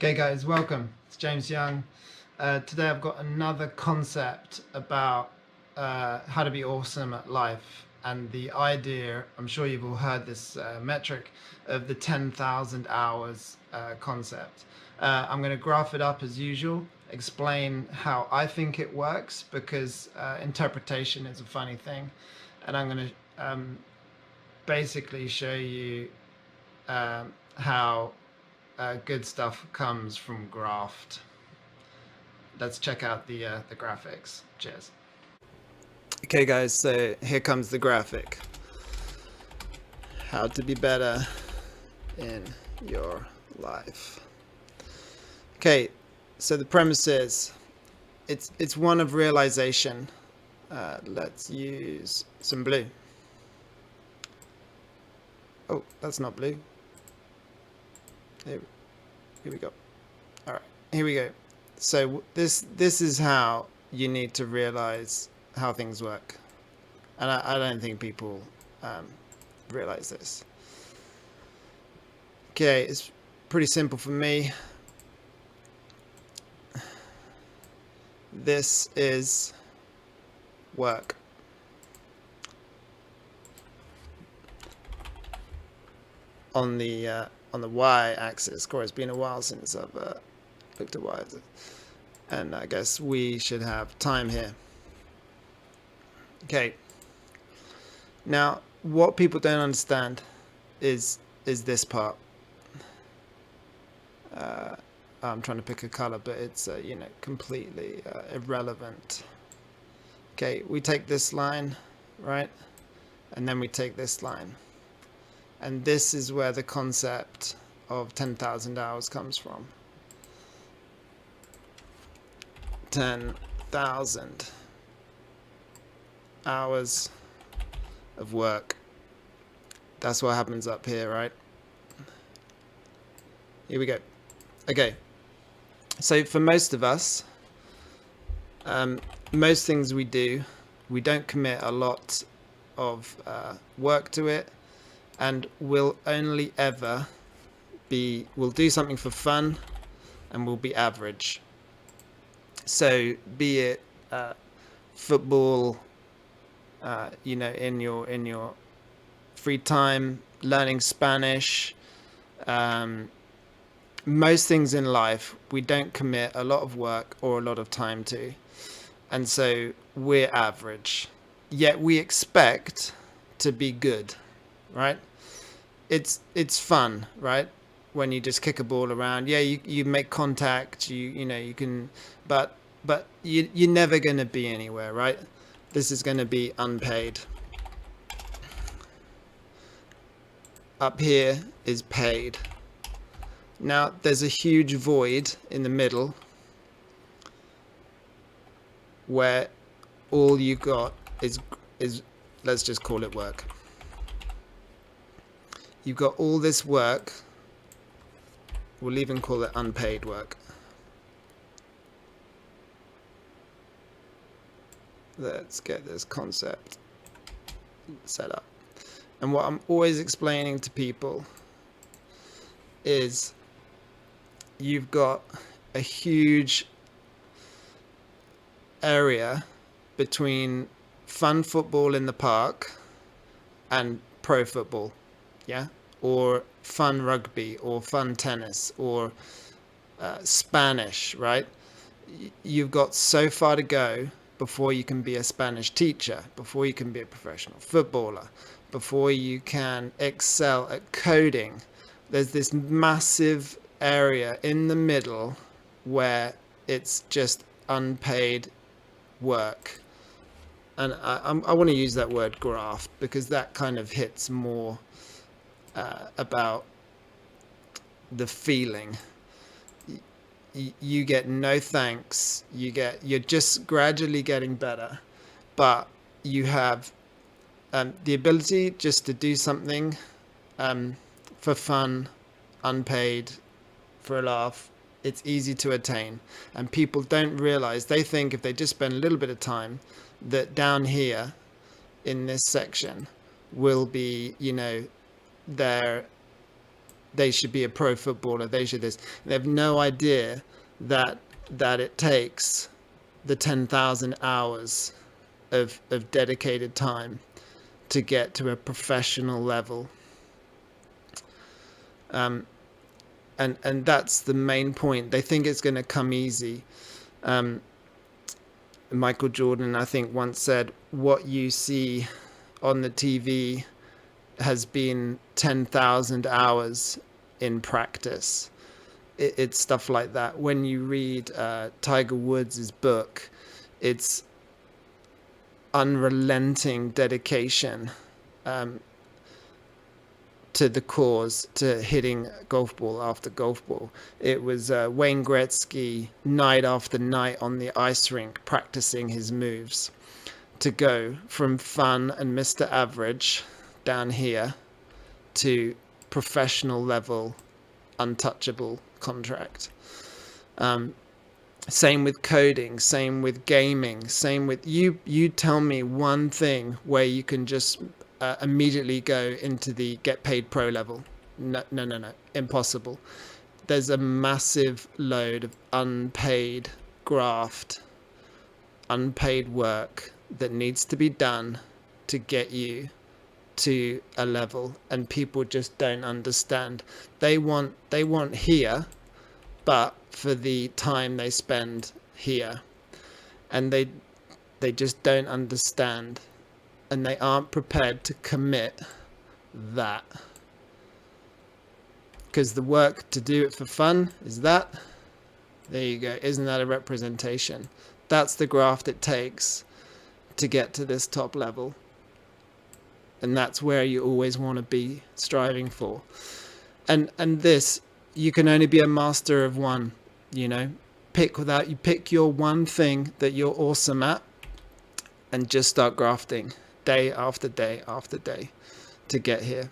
Okay guys, welcome. It's James Young. Today I've got another concept about how to be awesome at life, and the idea, I'm sure you've all heard this metric of the 10,000 hours concept. I'm going to graph it up as usual, explain how I think it works, because interpretation is a funny thing, and I'm going to basically show you how good stuff comes from graft. Let's check out the graphics. Cheers. Okay guys, so here comes the graphic. How to be better in your life. Okay, so the premise is it's one of realization. Let's use some blue. Oh, that's not blue. Here we go. All right, here we go. So this is how you need to realize how things work, and I don't think people realize this. Okay, it's pretty simple for me. This is work. On the y-axis, of course, it's been a while since I've looked at y, and I guess we should have time here. Okay. Now, what people don't understand is this part. I'm trying to pick a color, but it's completely irrelevant. Okay, we take this line, right, and then we take this line, and this is where the concept of 10,000 hours comes from. 10,000 hours of work. That's what happens up here, right? Here we go. Okay. So for most of us, most things we do, we don't commit a lot of work to it, and we'll only ever we'll do something for fun, and we'll be average. So be it football, in your free time, learning Spanish, most things in life we don't commit a lot of work or a lot of time to, and so we're average, yet we expect to be good, right? It's fun, right? When you just kick a ball around, yeah, you make contact, you can, but you're never going to be anywhere, right? This is going to be unpaid. Up here is paid. Now there's a huge void in the middle where all you got is let's just call it work. You've got all this work, we'll even call it unpaid work. Let's get this concept set up. And what I'm always explaining to people is you've got a huge area between fun football in the park and pro football, yeah? Or fun rugby, or fun tennis, or Spanish, right? You've got so far to go before you can be a Spanish teacher, before you can be a professional footballer, before you can excel at coding. There's this massive area in the middle where it's just unpaid work. And I want to use that word graft because that kind of hits more about the feeling. You get no thanks. You're just gradually getting better, but you have the ability just to do something for fun, unpaid, for a laugh. It's easy to attain, and people don't realize, they think if they just spend a little bit of time, that down here in this section will be their they should be a pro footballer, they should this. They have no idea that it takes the 10,000 hours of dedicated time to get to a professional level. And that's the main point. They think it's going to come easy. Michael Jordan, I think, once said, what you see on the TV has been 10,000 hours in practice. It's stuff like that. When you read Tiger Woods' book, it's unrelenting dedication to the cause, to hitting golf ball after golf ball. It was Wayne Gretzky night after night on the ice rink practicing his moves to go from fun and Mr. Average down here to professional level, untouchable contract. Same with coding, same with gaming, same with you tell me one thing where you can just immediately go into the get paid pro level. No, impossible. There's a massive load of unpaid graft, unpaid work that needs to be done to get you to a level, and people just don't understand. They want here, but for the time they spend here, and they just don't understand, and they aren't prepared to commit that, because the work to do it for fun is that. There you go. Isn't that a representation? That's the graft it takes to get to this top level, and that's where you always want to be striving for. And this, you can only be a master of one. Pick your one thing that you're awesome at, and just start grafting day after day after day to get here.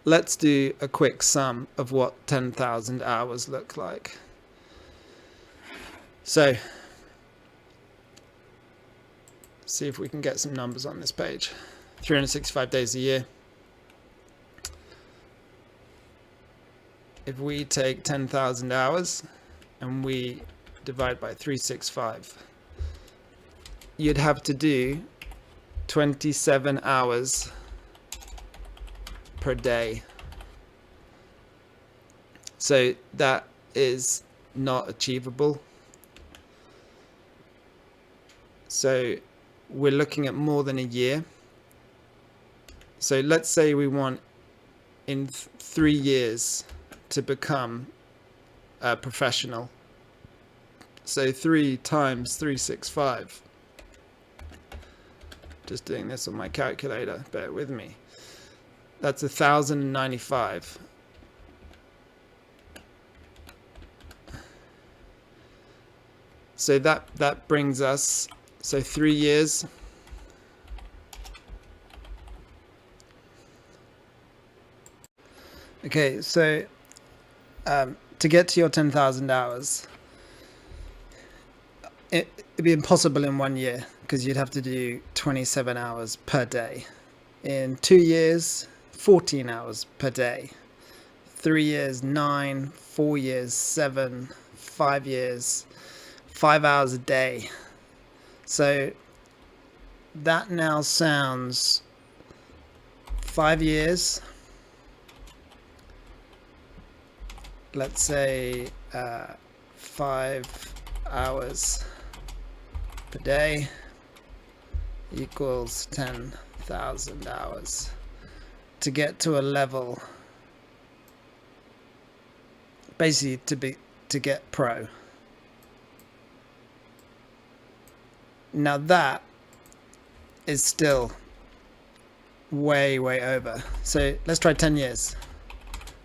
Let's do a quick sum of what 10,000 hours look like. So, see if we can get some numbers on this page. 365 days a year. If we take 10,000 hours and we divide by 365, you'd have to do 27 hours per day. So that is not achievable. So we're looking at more than a year. So let's say we want in 3 years to become a professional. So 3 times 365. Just doing this on my calculator, bear with me. That's 1,095. So that brings us, so 3 years. Okay, so to get to your 10,000 hours, it'd be impossible in 1 year, because you'd have to do 27 hours per day. In 2 years, 14 hours per day. 3 years, 9. 4 years, 7. 5 years, 5 hours a day. So that now sounds 5 years. Let's say 5 hours per day equals 10,000 hours to get to a level, basically to get pro. Now that is still way over. So let's try 10 years.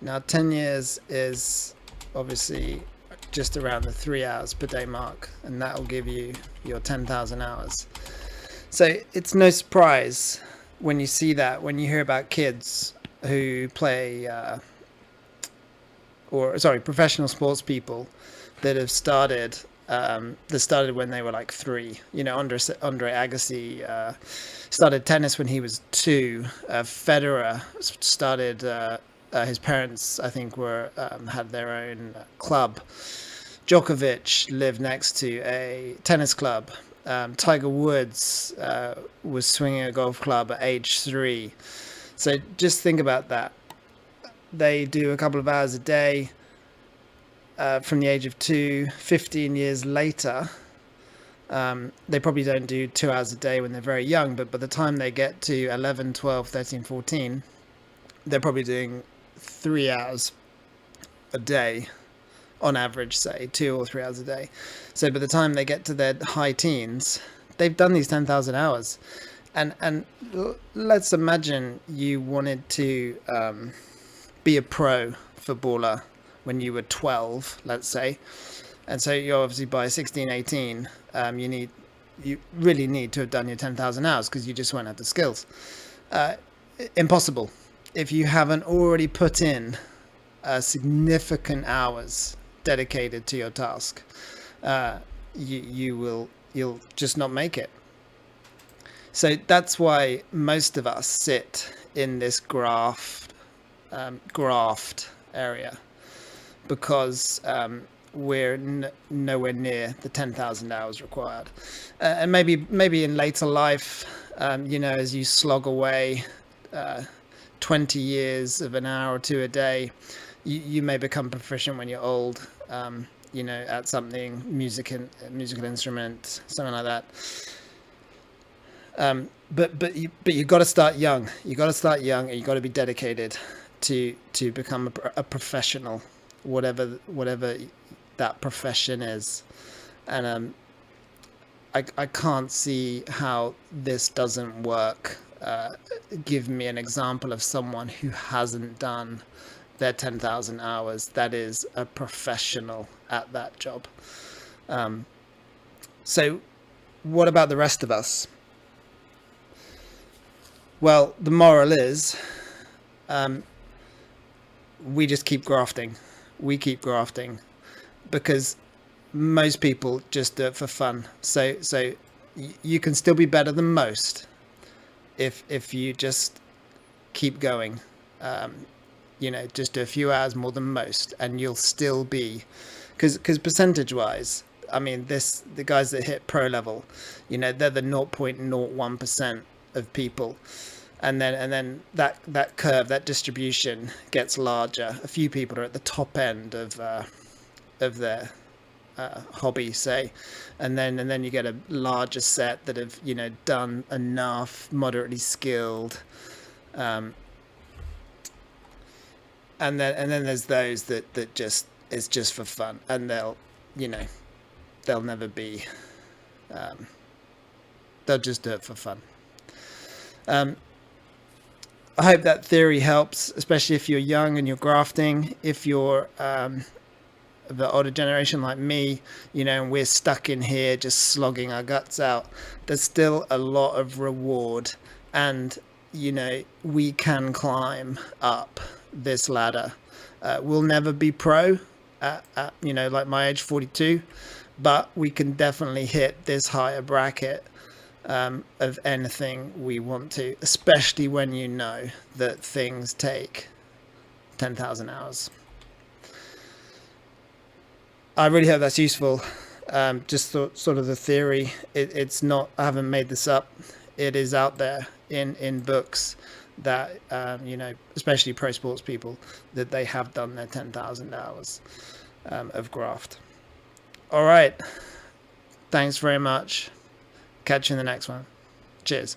Now 10 years is obviously just around the 3 hours per day mark, and that will give you your 10,000 hours. So it's no surprise when you see that, when you hear about kids who play professional sports people that have started when they were like 3. Andre Agassi started tennis when he was 2. Federer started His parents, I think, were had their own club. Djokovic lived next to a tennis club. Tiger Woods was swinging a golf club at age 3. So just think about that. They do a couple of hours a day from the age of 2. 15 years later, they probably don't do 2 hours a day when they're very young, but by the time they get to 11, 12, 13, 14, they're probably doing 3 hours a day on average, say 2 or 3 hours a day. So by the time they get to their high teens, they've done these 10,000 hours. And let's imagine you wanted to be a pro footballer when you were 12, let's say. And so you obviously by 16, 18, you really need to have done your 10,000 hours because you just won't have the skills. Impossible. If you haven't already put in significant hours dedicated to your task, you'll just not make it. So that's why most of us sit in this graft area, because we're nowhere near the 10,000 hours required. And maybe in later life, as you slog away 20 years of an hour or two a day, you may become proficient when you're old, at something, musical instrument, something like that. But you got to start young. You got to start young, and you got to be dedicated to become a professional, whatever that profession is. And I can't see how this doesn't work. Give me an example of someone who hasn't done their 10,000 hours that is a professional at that job. So what about the rest of us? Well, the moral is we just keep grafting. We keep grafting because most people just do it for fun. So you can still be better than most if you just keep going. Just do a few hours more than most, and you'll still be, because percentage-wise, I mean, the guys that hit pro level, they're the 0.01% of people, and then that curve, that distribution gets larger. A few people are at the top end of their hobby, say, and then you get a larger set that have done enough, moderately skilled, and then there's those that just it's just for fun, and they'll never be, they'll just do it for fun. I hope that theory helps, especially if you're young and you're grafting. If you're the older generation like me, and we're stuck in here just slogging our guts out, there's still a lot of reward, and we can climb up this ladder. We'll never be pro at like my age, 42, but we can definitely hit this higher bracket of anything we want to, especially when that things take 10,000 hours. I really hope that's useful. Just sort of the theory. It's not, I haven't made this up. It is out there in books that, especially pro sports people, that they have done their 10,000 hours of graft. All right. Thanks very much. Catch you in the next one. Cheers.